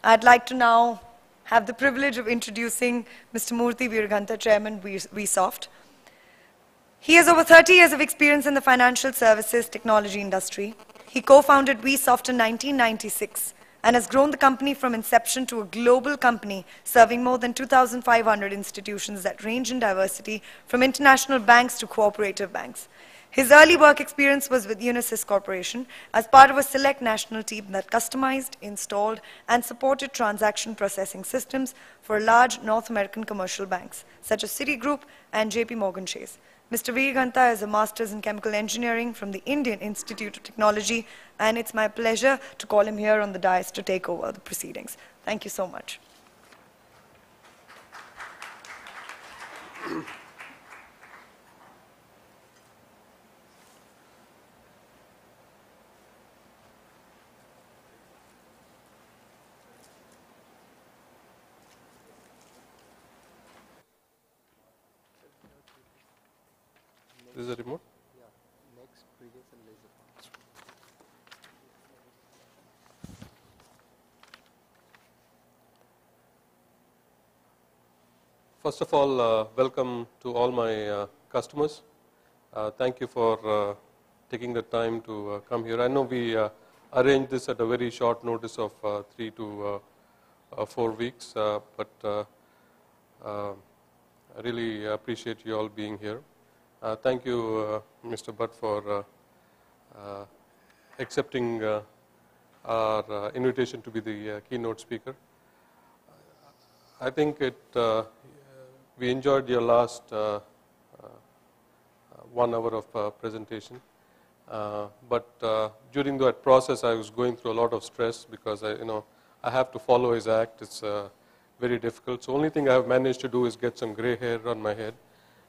I'd like to now have the privilege of introducing Mr. Murthy Veeraganta, Chairman, VSoft. He has over 30 years of experience in the financial services technology industry. He co-founded VSoft in 1996 and has grown the company from inception to a global company serving more than 2,500 institutions that range in diversity from international banks to cooperative banks. His early work experience was with Unisys Corporation as part of a select national team that customized, installed, and supported transaction processing systems for large North American commercial banks, such as Citigroup and JP Morgan Chase. Mr. Veeraganta is a master's in chemical engineering from the Indian Institute of Technology, and it's my pleasure to call him here on the dais to take over the proceedings. Thank you so much. This is a remote? Yeah, next, previous and laser. First of all, welcome to all my customers. Thank you for taking the time to come here. I know we arranged this at a very short notice of 3 to 4 weeks, but I really appreciate you all being here. Thank you, Mr. Bhatt, for accepting our invitation to be the keynote speaker. I think we enjoyed your last 1 hour of presentation, but during that process I was going through a lot of stress because I have to follow his act. It's very difficult. So only thing I have managed to do is get some gray hair on my head.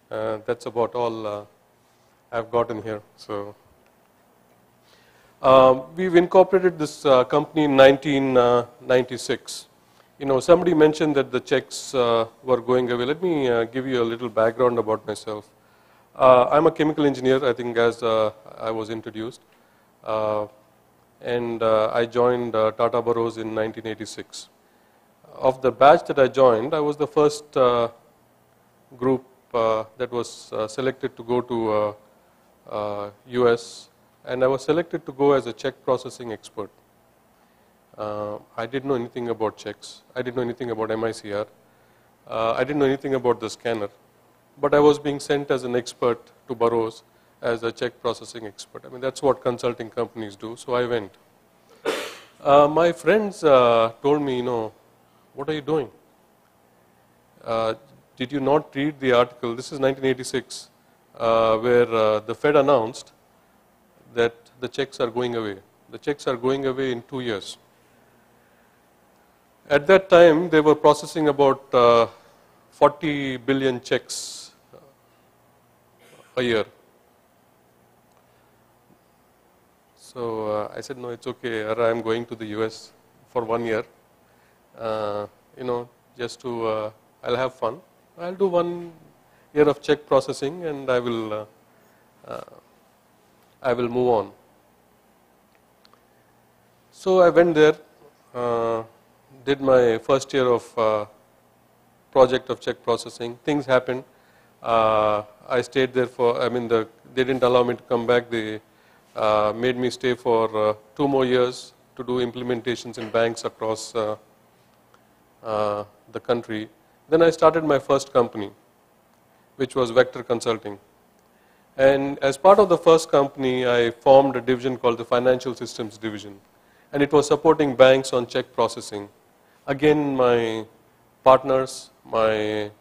That's about all I've gotten here. So we've incorporated this company in 1996. Somebody mentioned that the checks were going away. Let me give you a little background about myself. I'm a chemical engineer, I think, as I was introduced, and I joined Tata Burroughs in 1986. Of the batch that I joined, I was the first group that was selected to go to US, and I was selected to go as a check processing expert. I didn't know anything about checks. I didn't know anything about MICR. I didn't know anything about the scanner, but I was being sent as an expert to Burroughs as a check processing expert. I mean, that's what consulting companies do, so I went. My friends told me, what are you doing? Did you not read the article? This is 1986, where the Fed announced that the checks are going away. The checks are going away in 2 years. At that time, they were processing about 40 billion checks a year. So I said, no, it's okay. I'm going to the US for 1 year. Just to, I'll have fun. I'll do 1 year of check processing, and I will move on. So I went there, did my first year of project of check processing. Things happened. I stayed there for, they didn't allow me to come back. They made me stay for 2 more years to do implementations in banks across the country. Then I started my first company, which was Vector Consulting. And as part of the first company, I formed a division called the Financial Systems Division. And it was supporting banks on check processing. Again, my partners, my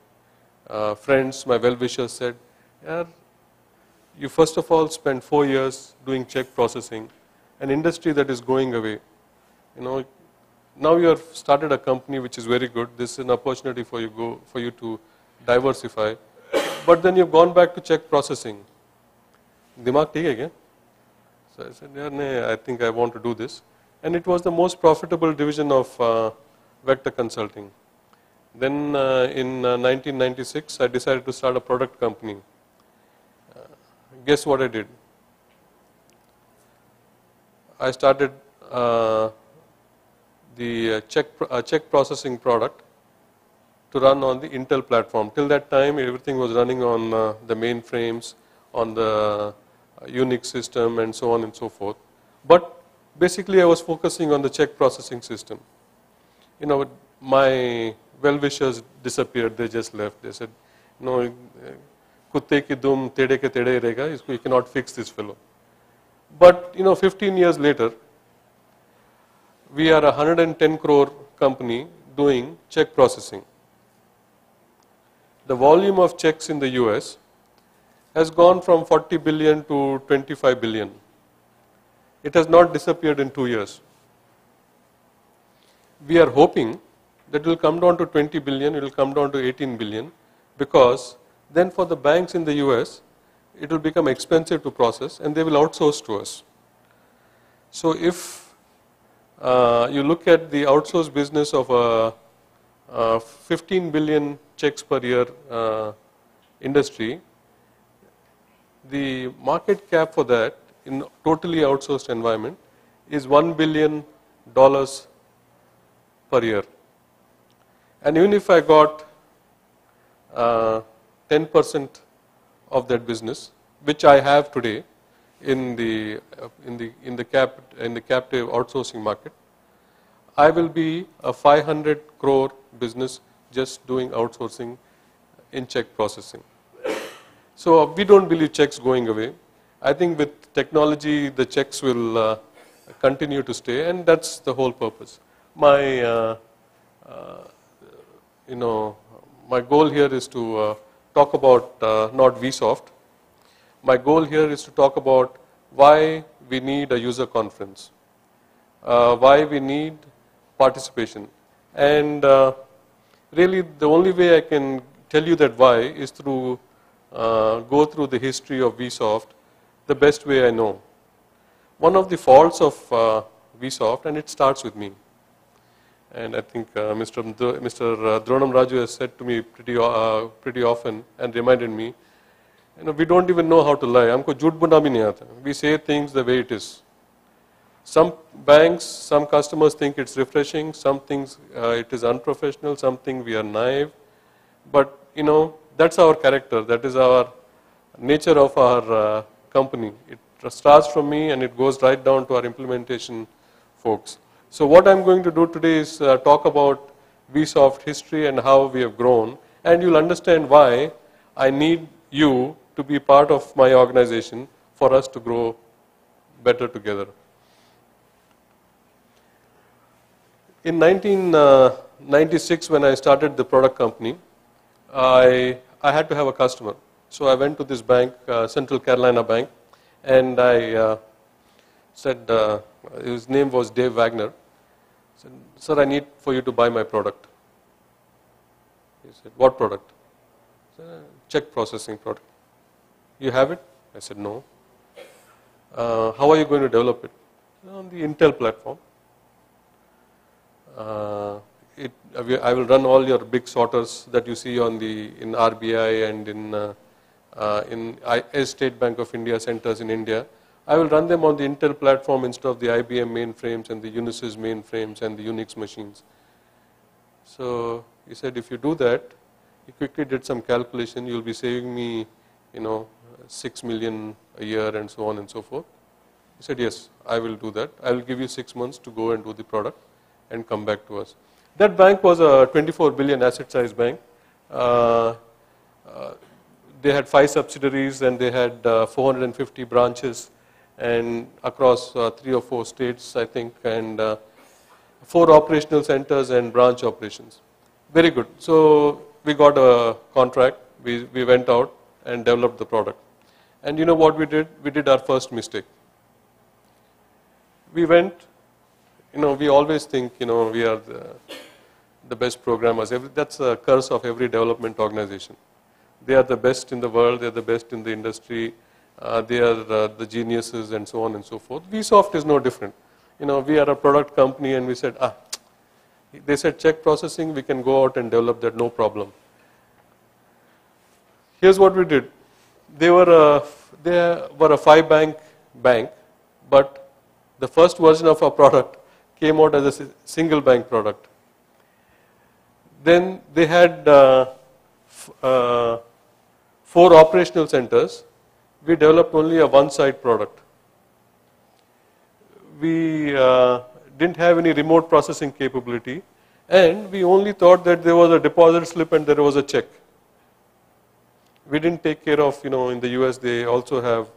friends, my well-wishers said, yeah, you first of all spent 4 years doing check processing, an industry that is going away. Now you have started a company which is very good. This is an opportunity for you to diversify. But then you've gone back to check processing. Dimag theek hai kya? So I said, yeah, I think I want to do this. And it was the most profitable division of Vector Consulting. Then in 1996, I decided to start a product company. Guess what I did? I started the check processing product to run on the Intel platform. Till that time, everything was running on the mainframes, on the Unix system, and so on and so forth. But basically, I was focusing on the check processing system. You know, my well-wishers disappeared. They just left. They said, "No, kutte ki dum tede ke tede rega. You cannot fix this fellow." But 15 years later, we are a 110 crore company doing check processing. The volume of checks in the US has gone from 40 billion to 25 billion. It has not disappeared in 2 years. We are hoping that it will come down to 20 billion, it will come down to 18 billion, because then for the banks in the US, it will become expensive to process and they will outsource to us. So if you look at the outsourced business of a 15 billion checks per year industry, the market cap for that in totally outsourced environment is $1 billion per year. And even if I got 10% of that business, which I have today in the captive outsourcing market, I will be a 500 crore business just doing outsourcing in check processing. So we don't believe checks going away. I think with technology, the checks will continue to stay, and that's the whole purpose. My my goal here is to talk about not Vsoft. My goal here is to talk about why we need a user conference, why we need participation, and really the only way I can tell you that why is through go through the history of Vsoft the best way I know. One of the faults of Vsoft, and it starts with me, and I think Mr. Dronam Raju has said to me pretty often and reminded me, we don't even know how to lie. हमको झूठ बोलना भी नहीं आता. We say things the way it is. Some banks, some customers think it's refreshing. Some things it is unprofessional. Something we are naive. But that's our character. That is our nature of our company. It starts from me and it goes right down to our implementation folks. So what I'm going to do today is talk about Vsoft history and how we have grown, and you'll understand why I need you to be part of my organization for us to grow better together. In 1996, when I started the product company, I had to have a customer. So I went to this bank, Central Carolina Bank, and I said, his name was Dave Wagner. I said, "Sir, I need for you to buy my product." He said, "What product?" I said, "Check processing product." "You have it?" I said, "No." "How are you going to develop it?" "On the Intel platform." I will run all your big sorters that you see in RBI and in State Bank of India centers in India. I will run them on the Intel platform instead of the IBM mainframes and the Unisys mainframes and the Unix machines. So he said, "If you do that," he quickly did some calculation, "you'll be saving me, 6 million a year and so on and so forth." He said, "Yes, I will do that. I will give you 6 months to go and do the product and come back to us." That bank was a 24 billion asset size bank. They had 5 subsidiaries and they had 450 branches and across 3 or 4 states, I think, and 4 operational centers and branch operations. Very good. So we got a contract. We went out and developed the product. And you know what we did? We did our first mistake. We went, we always think, we are the best programmers. That's a curse of every development organization. They are the best in the world. They are the best in the industry. They are the geniuses and so on and so forth. Vsoft is no different. We are a product company and we said, they said check processing, we can go out and develop that, no problem. Here's what we did. They were a 5-bank bank, but the first version of our product came out as a single bank product. Then they had 4 operational centers. We developed only a one-site product. We didn't have any remote processing capability, and we only thought that there was a deposit slip and there was a check. We didn't take care of, in the US they also have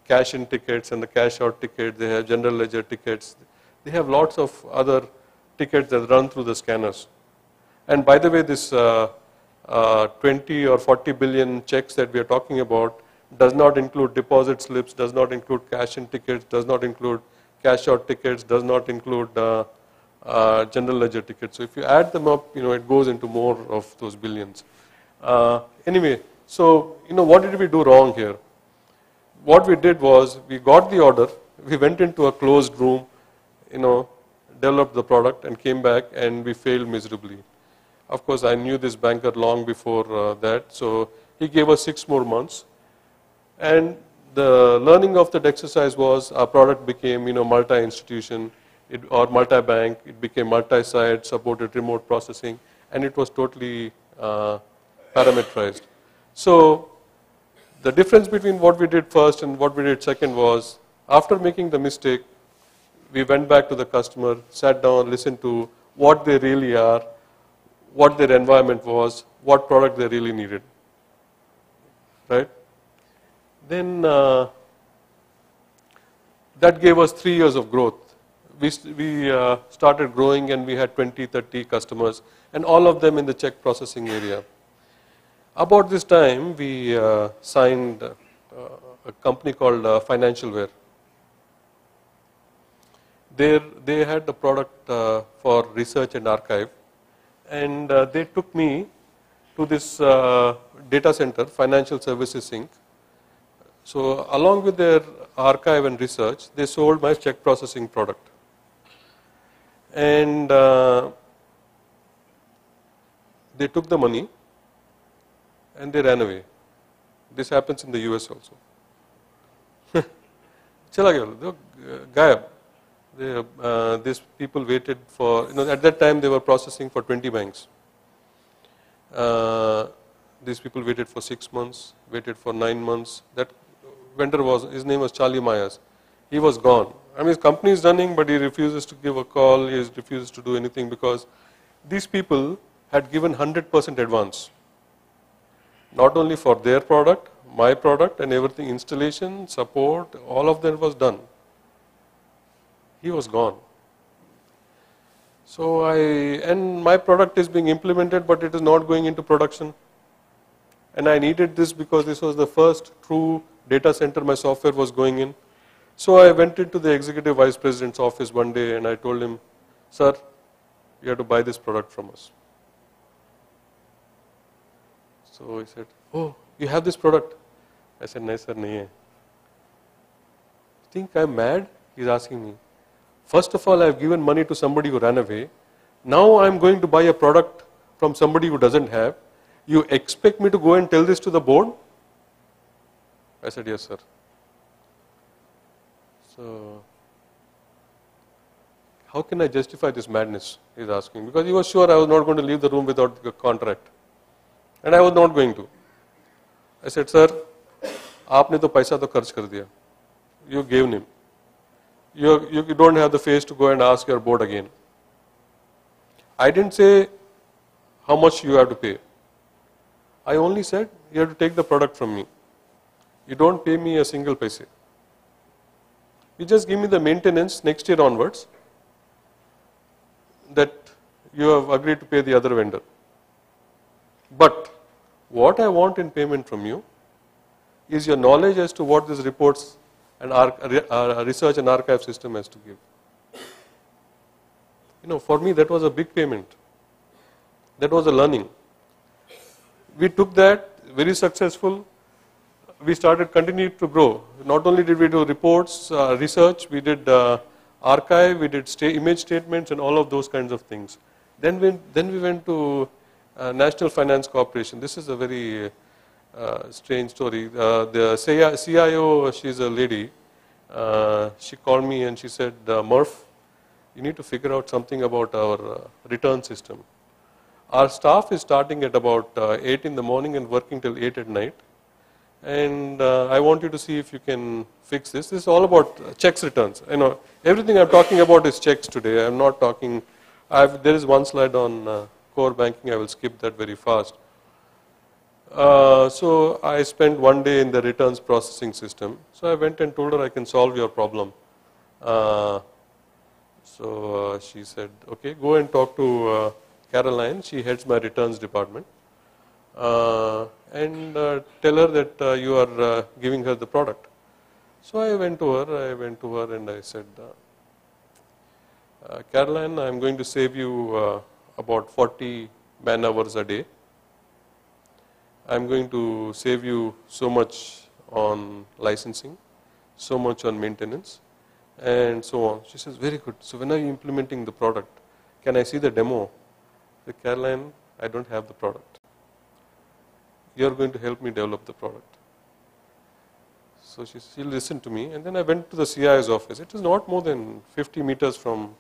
cash in tickets and the cash out ticket, they have general ledger tickets, they have lots of other tickets that run through the scanners. And by the way, this 20 or 40 billion checks that we are talking about does not include deposit slips, does not include cash in tickets, does not include cash out tickets, does not include general ledger tickets. So if you add them up, it goes into more of those billions. Anyway, so what did we do wrong here? What we did was we got the order, we went into a closed room, developed the product and came back and we failed miserably. Of course, I knew this banker long before that, so he gave us 6 more months. And the learning of that exercise was our product became, multi-institution or multi-bank. It became multi-site, supported remote processing, and it was totally parameterized. So the difference between what we did first and what we did second was, after making the mistake, we went back to the customer, sat down, listened to what they really are, what their environment was, what product they really needed, right? Then that gave us 3 years of growth. We started growing and we had 20, 30 customers and all of them in the check processing area. About this time, we signed a company called Financialware. They had the product for research and archive, and they took me to this data center, Financial Services Inc. So along with their archive and research, they sold my check processing product. And they took the money and they ran away. This happens in the US also. Chala gaya, gayab. These people waited for, at that time they were processing for 20 banks. These people waited for 6 months, waited for 9 months. That vendor his name was Charlie Myers. He was gone. I mean, his company is running, but he refuses to give a call, he refuses to do anything because these people had given 100% advance. Not only for their product, my product and everything, installation, support, all of that was done. He was gone. So and my product is being implemented, but it is not going into production. And I needed this because this was the first true data center my software was going in. So I went into the executive vice president's office one day and I told him, sir, you have to buy this product from us. So he said, oh, you have this product? I said, no, sir, nahi hai. You think I'm mad? He's asking me. First of all, I've given money to somebody who ran away. Now I'm going to buy a product from somebody who doesn't have. You expect me to go and tell this to the board? I said, yes, sir. So, how can I justify this madness? He's asking. Because he was sure I was not going to leave the room without the contract. And I was not going to. I said, sir, आपने तो पैसा तो खर्च कर दिया. You gave him. You don't have the face to go and ask your board again. I didn't say how much you have to pay. I only said you have to take the product from me. You don't pay me a single paise. You just give me the maintenance next year onwards that you have agreed to pay the other vendor. But what I want in payment from you is your knowledge as to what these reports and research and archive system has to give. For me that was a big payment. That was a learning. We took that, very successful. We continued to grow. Not only did we do reports, research, we did archive, we did image statements and all of those kinds of things. Then we went to National Finance Corporation. This is a very strange story. The CIO, she's a lady. She called me and she said, Murph, you need to figure out something about our return system. Our staff is starting at about 8 in the morning and working till 8 at night. And I want you to see if you can fix this. This is all about checks returns. Everything I'm talking about is checks today. I'm not talking, there is one slide on core banking. I will skip that very fast. So I spent one day in the returns processing system. So I went and told her I can solve your problem. So she said, okay, go and talk to Caroline. She heads my returns department. And tell her that you are giving her the product. So I went to her and I said, Caroline, I'm going to save you about 40 man hours a day. I'm going to save you so much on licensing, so much on maintenance, and so on. She says, very good. So when are you implementing the product? Can I see the demo? I said, Caroline, I don't have the product. You're going to help me develop the product. So she listened to me, and then I went to the CIO's office. It was not more than 50 meters from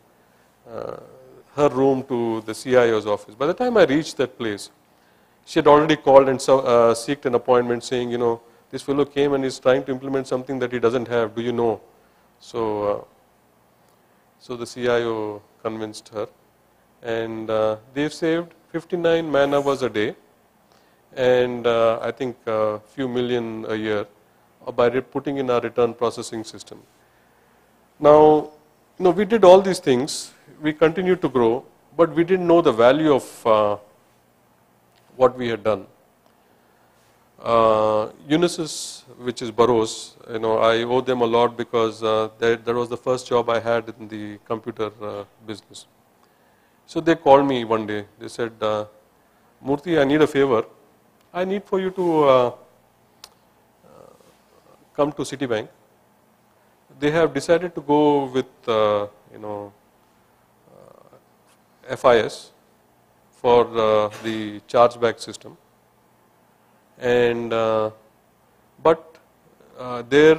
her room to the CIO's office. By the time I reached that place, she had already called and sought an appointment saying, this fellow came and is trying to implement something that he doesn't have. Do you know? So the CIO convinced her, and they've saved 59 man hours a day, and I think a few million a year by putting in our return processing system. Now, we did all these things. We continued to grow, but we didn't know the value of what we had done. Unisys, which is Burroughs, I owe them a lot because that was the first job I had in the computer business. So they called me one day. They said, Murthy, I need a favor. I need for you to come to Citibank. They have decided to go with FIS for the chargeback system, and but their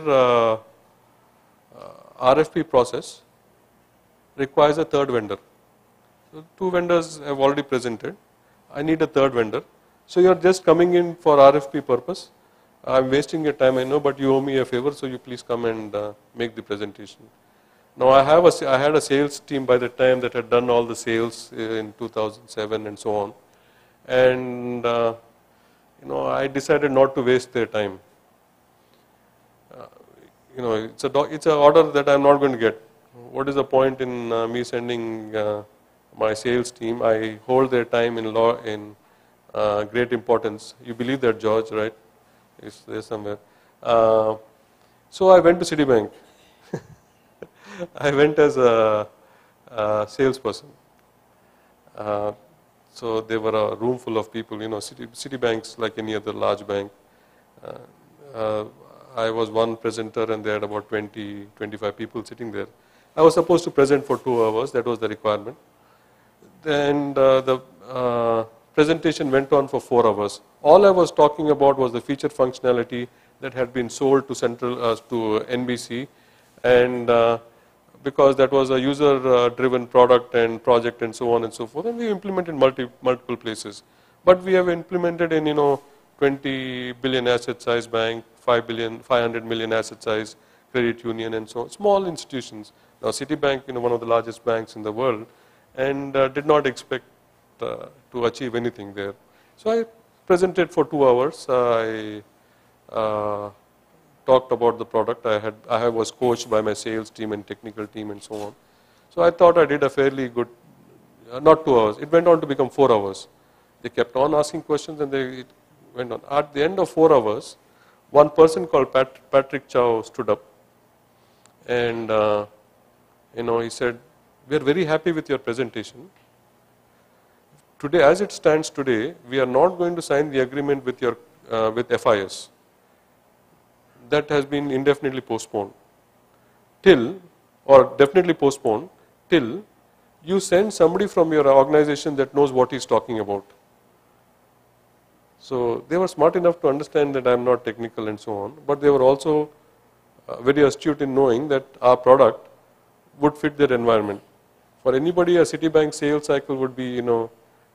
RFP process requires a third vendor. So 2 vendors have already presented. I need a third vendor. So you are just coming in for RFP purpose. I'm wasting your time, I know, but you owe me a favor, so you please come and make the presentation. Now I had a sales team by the time that had done all the sales in 2007 and so on, and I decided not to waste their time. It's an order that I'm not going to get. What is the point in me sending my sales team? I hold their time in great importance. You believe that, George, right? It's there somewhere. So I went to Citibank. I went as a salesperson. So there were a room full of people. Citibank's like any other large bank. I was one presenter, and they had about 20, 25 people sitting there. I was supposed to present for 2 hours. That was the requirement. Then the presentation went on for 4 hours. All I was talking about was the feature functionality that had been sold to to NBC, and because that was a user-driven product and project and so on and so forth, and we implemented multiple places. But we have implemented in 20 billion asset size bank, 500 million asset size credit union, and so on. Small institutions. Now Citibank, one of the largest banks in the world, and did not expect to achieve anything there. So I presented for 2 hours. I talked about the product. I was coached by my sales team and technical team and so on. So I thought I did a fairly good, not 2 hours. It went on to become 4 hours. They kept on asking questions, and it went on. At the end of 4 hours, one person called Patrick Chow stood up, and he said, "We are very happy with your presentation. Today, as it stands today, we are not going to sign the agreement with FIS. That has been indefinitely postponed definitely postponed till you send somebody from your organization that knows what he's talking about." So they were smart enough to understand that I'm not technical and so on, but they were also very astute in knowing that our product would fit their environment. For anybody, a Citibank sales cycle would be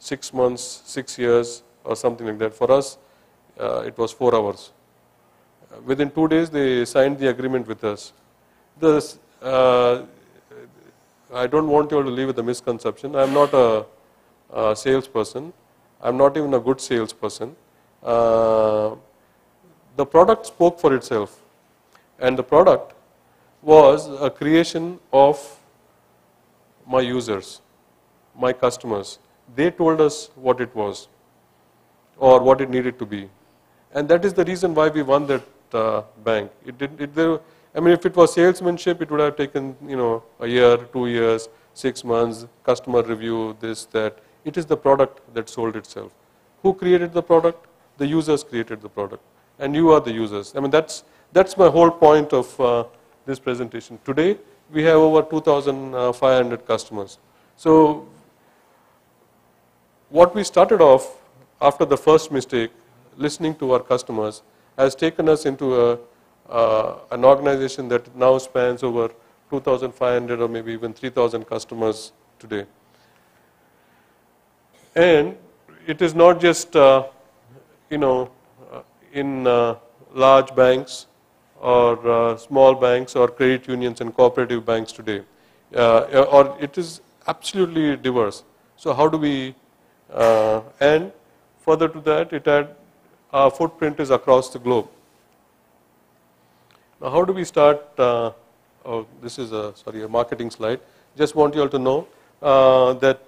6 months, 6 years, or something like that. For us, it was 4 hours. Within 2 days, they signed the agreement with us. I don't want you all to leave with a misconception. I'm not a salesperson. I'm not even a good salesperson. The product spoke for itself, and the product was a creation of my users, my customers. They told us what it was or what it needed to be, and that is the reason why we won that bank. I mean, if it was salesmanship, it would have taken a year, 2 years, 6 months, customer review, this, that. It is the product that sold itself. Who created the product? The users created the product, and you are the users. I mean, that's my whole point of this presentation. Today, we have over 2,500 customers. So, what we started off after the first mistake, listening to our customers, has taken us into an organization that now spans over 2,500 or maybe even 3,000 customers today. And it is not just in large banks or small banks or credit unions and cooperative banks today, or it is absolutely diverse. So how do we, and further to that, our footprint is across the globe. Now how do we start, this is a marketing slide. Just want you all to know that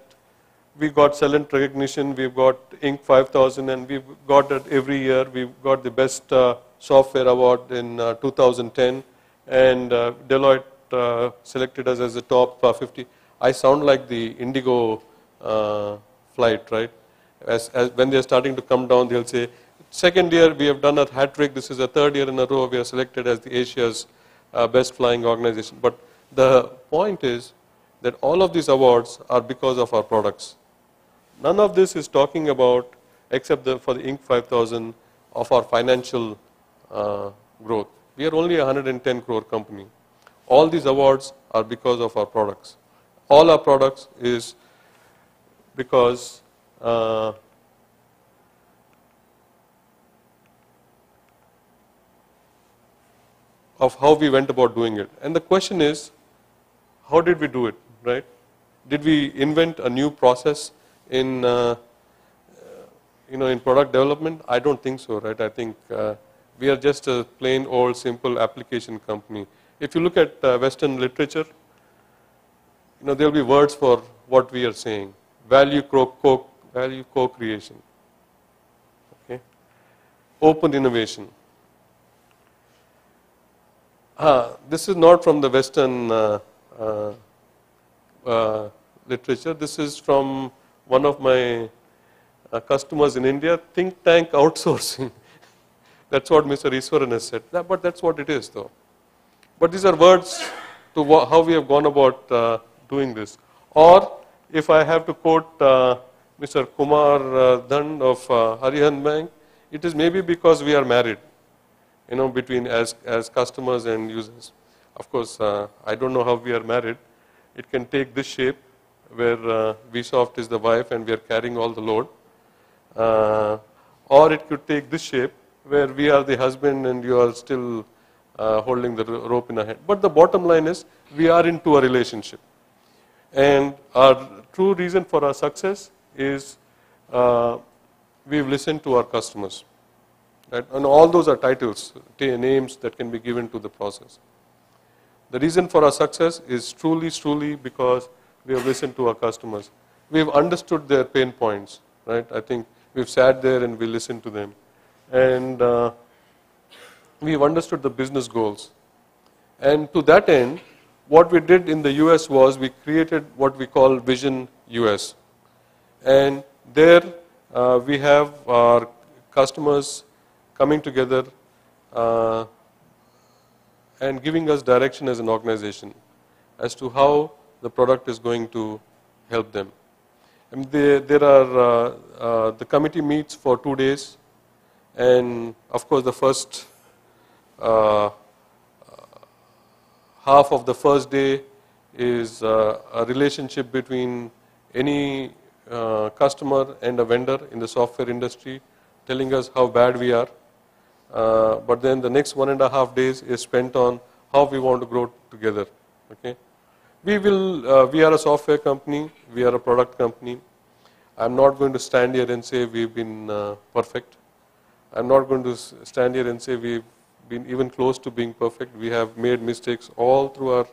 we got Celent recognition, we've got Inc. 5000, and we've got that every year. We've got the best software award in 2010, and Deloitte selected us as the top 50. I sound like the Indigo flight, right? As when they're starting to come down, they'll say, second year we have done a hat trick, this is the third year in a row we are selected as the Asia's best flying organization. But the point is that all of these awards are because of our products. None of this is talking about, except for the Inc. 5000, of our financial growth. We are only a 110 crore company. All these awards are because of our products. All our products is because of how we went about doing it. And the question is, how did we do it, right? Did we invent a new process in in product development? I don't think so, right? I think we are just a plain old simple application company. If you look at Western literature, there will be words for what we are saying. Value co-creation, okay? Open innovation. This is not from the Western literature. This is from one of my customers in India, think tank outsourcing. That's what Mr. Iswaran has said. But that's what it is, though. But these are words to how we have gone about doing this. Or if I have to quote Mr. Kumar Dhand of Arihant Bank, it is maybe because we are married, between as customers and users. Of course, I don't know how we are married. It can take this shape, where Vsoft is the wife and we are carrying all the load. Or it could take this shape, where we are the husband and you are still holding the rope in a hand. But the bottom line is, we are into a relationship. And our true reason for our success is we've listened to our customers. Right? And all those are titles, names that can be given to the process. The reason for our success is truly because we have listened to our customers. We've understood their pain points, right? I think we've sat there and we listened to them. And we've understood the business goals. And to that end, what we did in the US was we created what we call Vision US. And there we have our customers coming together and giving us direction as an organization as to how the product is going to help them. And there are, the committee meets for 2 days, and of course the first half of the first day is a relationship between any customer and a vendor in the software industry telling us how bad we are. But then the next 1.5 days is spent on how we want to grow together. Okay, we are a software company, we are a product company. I'm not going to stand here and say we've been perfect. I'm not going to stand here and say we've been even close to being perfect. We have made mistakes all through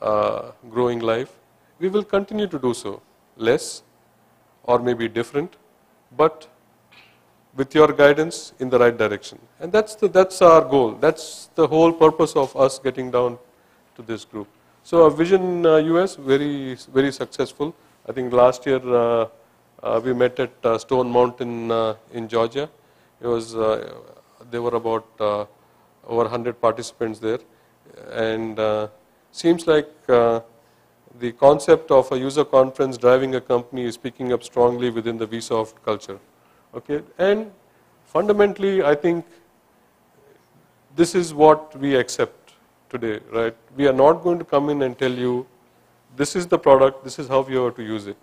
our growing life. We will continue to do so, less or maybe different, but with your guidance in the right direction. And that's our goal. That's the whole purpose of us getting down to this group. So our Vision US, very successful. I think last year we met at Stone Mountain in Georgia. It was there were about over 100 participants there, and seems like the concept of a user conference driving a company is picking up strongly within the Vsoft culture. Okay, and fundamentally, I think this is what we accept today, right? We are not going to come in and tell you, this is the product, this is how you have to use it,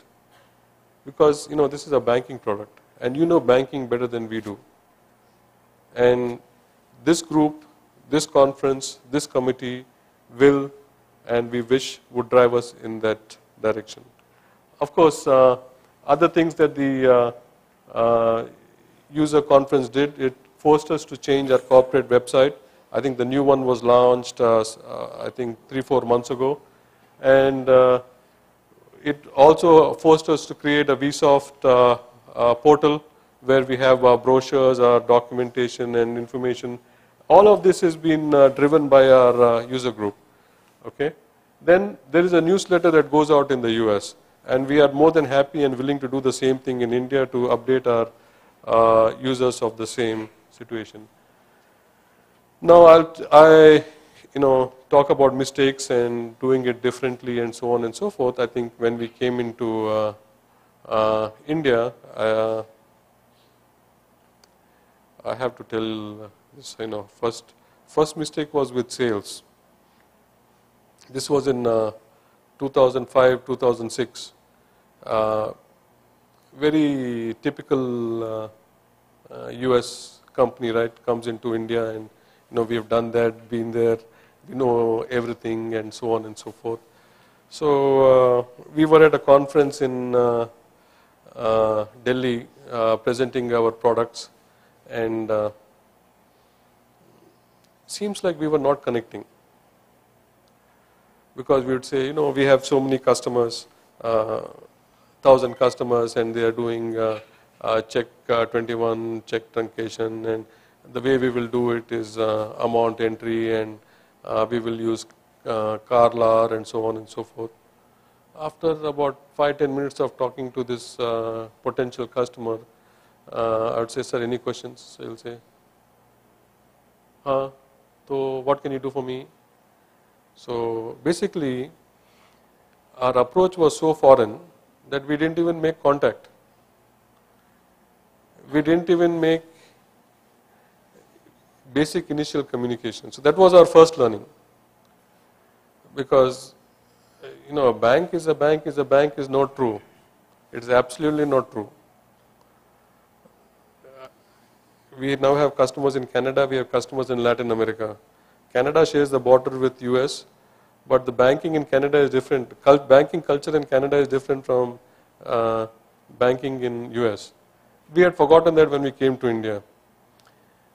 because this is a banking product, and you know banking better than we do. And this group, this conference, this committee will, and we wish, would drive us in that direction. Of course, other things that the user conference did, it forced us to change our corporate website. I think the new one was launched, I think 3-4 months ago. And it also forced us to create a Vsoft portal where we have our brochures, our documentation and information. All of this has been driven by our user group. Okay. Then there is a newsletter that goes out in the US, and we are more than happy and willing to do the same thing in India to update our users of the same situation. Now I talk about mistakes and doing it differently and so on and so forth. I think when we came into India, I have to tell this, first mistake was with sales. This was in 2005, 2006. Very typical US company, right? Comes into India, and we have done that, been there, we know everything, and so on and so forth. So we were at a conference in Delhi presenting our products, and seems like we were not connecting, because we would say, we have so many customers, 1,000 customers, and they are doing check 21, check truncation, and the way we will do it is amount entry, and we will use CARLAR and so on and so forth. After about 5-10 minutes of talking to this potential customer, I would say, sir, any questions? So he'll say, so what can you do for me? So basically, our approach was so foreign that we didn't even make contact. We didn't even make basic initial communication. So that was our first learning. Because, a bank is a bank is a bank is not true. It's absolutely not true. We now have customers in Canada, we have customers in Latin America. Canada shares the border with US, but the banking in Canada is different. Banking culture in Canada is different from banking in US. We had forgotten that when we came to India,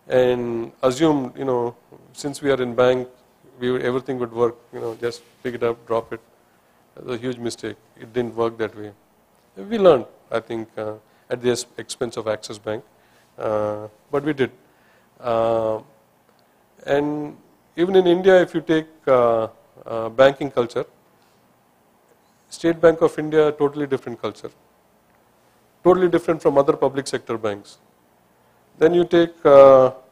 and assumed, since we are in bank, everything would work, just pick it up, drop it. That was a huge mistake. It didn't work that way. We learned, I think, at the expense of Axis Bank, but we did. And even in India, if you take banking culture, State Bank of India, totally different culture. Totally different from other public sector banks. Then you take private